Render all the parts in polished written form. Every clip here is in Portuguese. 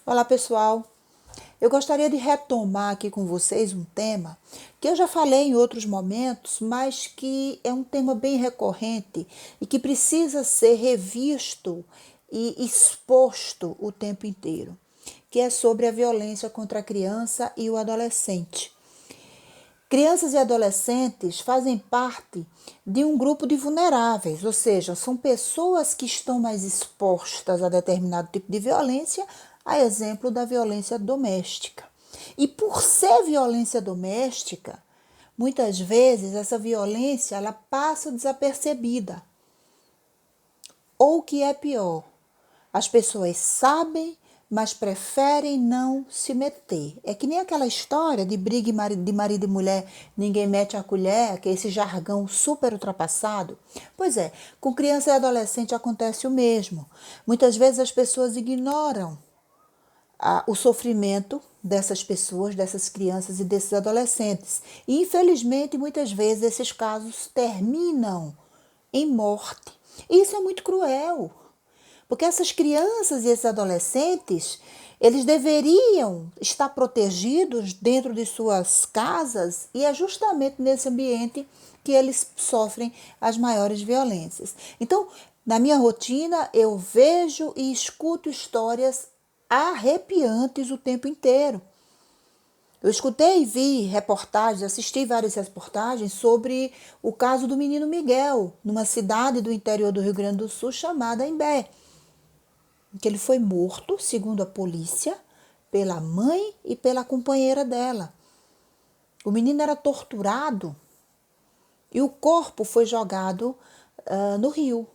Olá, pessoal. Eu gostaria de retomar aqui com vocês um tema que eu já falei em outros momentos, mas que é um tema bem recorrente e que precisa ser revisto e exposto o tempo inteiro, que é sobre a violência contra a criança e o adolescente. Crianças e adolescentes fazem parte de um grupo de vulneráveis, ou seja, são pessoas que estão mais expostas a determinado tipo de violência, a exemplo da violência doméstica. E por ser violência doméstica, muitas vezes essa violência ela passa desapercebida. Ou o que é pior, as pessoas sabem, mas preferem não se meter. É que nem aquela história de briga de marido e mulher, ninguém mete a colher, que é esse jargão super ultrapassado. Pois é, com criança e adolescente acontece o mesmo. Muitas vezes as pessoas ignoram o sofrimento dessas pessoas, dessas crianças e desses adolescentes. E, infelizmente, muitas vezes esses casos terminam em morte. E isso é muito cruel. Porque essas crianças e esses adolescentes, eles deveriam estar protegidos dentro de suas casas e é justamente nesse ambiente que eles sofrem as maiores violências. Então, na minha rotina, eu vejo e escuto histórias arrepiantes o tempo inteiro. Eu escutei e vi reportagens, assisti várias reportagens sobre o caso do menino Miguel, numa cidade do interior do Rio Grande do Sul chamada Imbé, que ele foi morto, segundo a polícia, pela mãe e pela companheira dela. O menino era torturado e o corpo foi jogado no rio,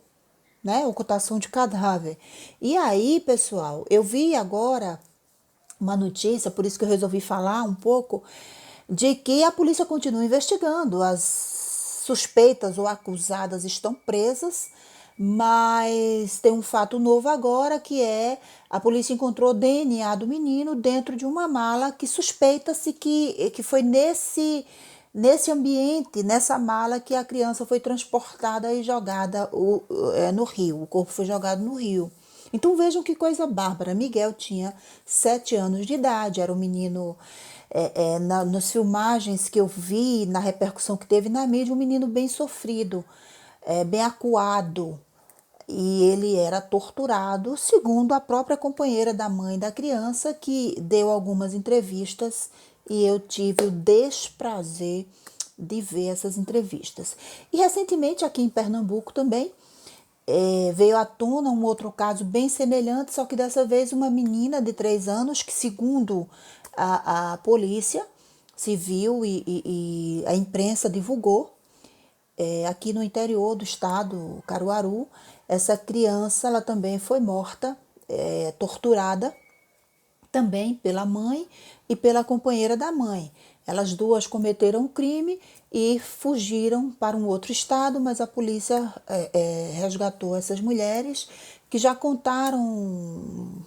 né? Ocultação de cadáver. E aí, pessoal, eu vi agora uma notícia, por isso que eu resolvi falar um pouco, de que a polícia continua investigando. As suspeitas ou acusadas estão presas, mas tem um fato novo agora, que é a polícia encontrou DNA do menino dentro de uma mala que suspeita-se que foi nesse ambiente, nessa mala, que a criança foi transportada e jogada no rio. O corpo foi jogado no rio. Então vejam que coisa bárbara. Miguel tinha 7 anos de idade, era um menino, nas filmagens que eu vi, na repercussão que teve na mídia, um menino bem sofrido, bem acuado. E ele era torturado, segundo a própria companheira da mãe da criança, que deu algumas entrevistas e eu tive o desprazer de ver essas entrevistas. E recentemente aqui em Pernambuco também veio à tona um outro caso bem semelhante, só que dessa vez uma menina de 3 anos que, segundo a polícia civil e a imprensa divulgou, aqui no interior do estado, Caruaru, essa criança ela também foi morta, torturada, também pela mãe e pela companheira da mãe. Elas duas cometeram um crime e fugiram para um outro estado, mas a polícia resgatou essas mulheres que já contaram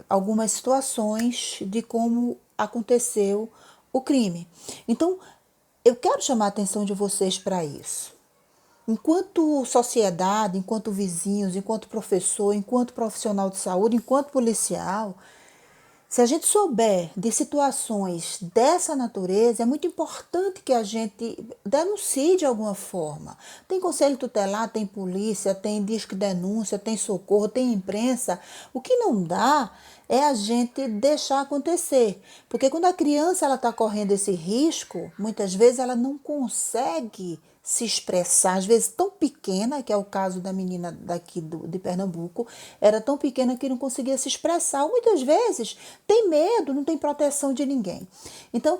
algumas situações de como aconteceu o crime. Então, eu quero chamar a atenção de vocês para isso. Enquanto sociedade, enquanto vizinhos, enquanto professor, enquanto profissional de saúde, enquanto policial, se a gente souber de situações dessa natureza, é muito importante que a gente denuncie de alguma forma. Tem conselho tutelar, tem polícia, tem disque denúncia, tem socorro, tem imprensa. O que não dá é a gente deixar acontecer. Porque quando a criança está correndo esse risco, muitas vezes ela não consegue se expressar, às vezes tão pequena, que é o caso da menina daqui de Pernambuco, era tão pequena que não conseguia se expressar, ou muitas vezes tem medo, não tem proteção de ninguém. Então,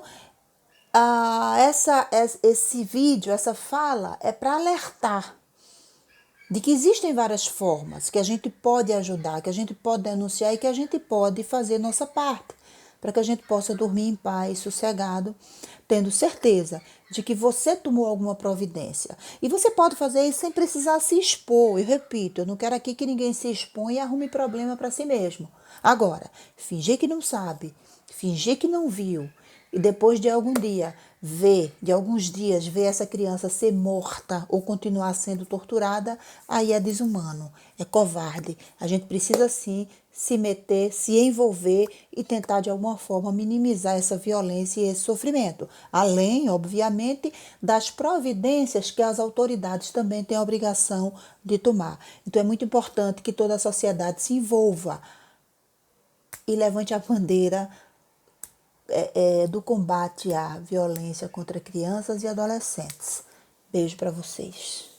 esse vídeo, essa fala é para alertar de que existem várias formas que a gente pode ajudar, que a gente pode denunciar e que a gente pode fazer nossa parte, para que a gente possa dormir em paz, sossegado, tendo certeza de que você tomou alguma providência. E você pode fazer isso sem precisar se expor. Eu repito, eu não quero aqui que ninguém se exponha e arrume problema para si mesmo. Agora, fingir que não sabe, fingir que não viu, e depois de alguns dias, ver essa criança ser morta ou continuar sendo torturada, aí é desumano, é covarde. A gente precisa sim se meter, se envolver e tentar de alguma forma minimizar essa violência e esse sofrimento. Além, obviamente, das providências que as autoridades também têm a obrigação de tomar. Então é muito importante que toda a sociedade se envolva e levante a bandeira do combate à violência contra crianças e adolescentes. Beijo para vocês.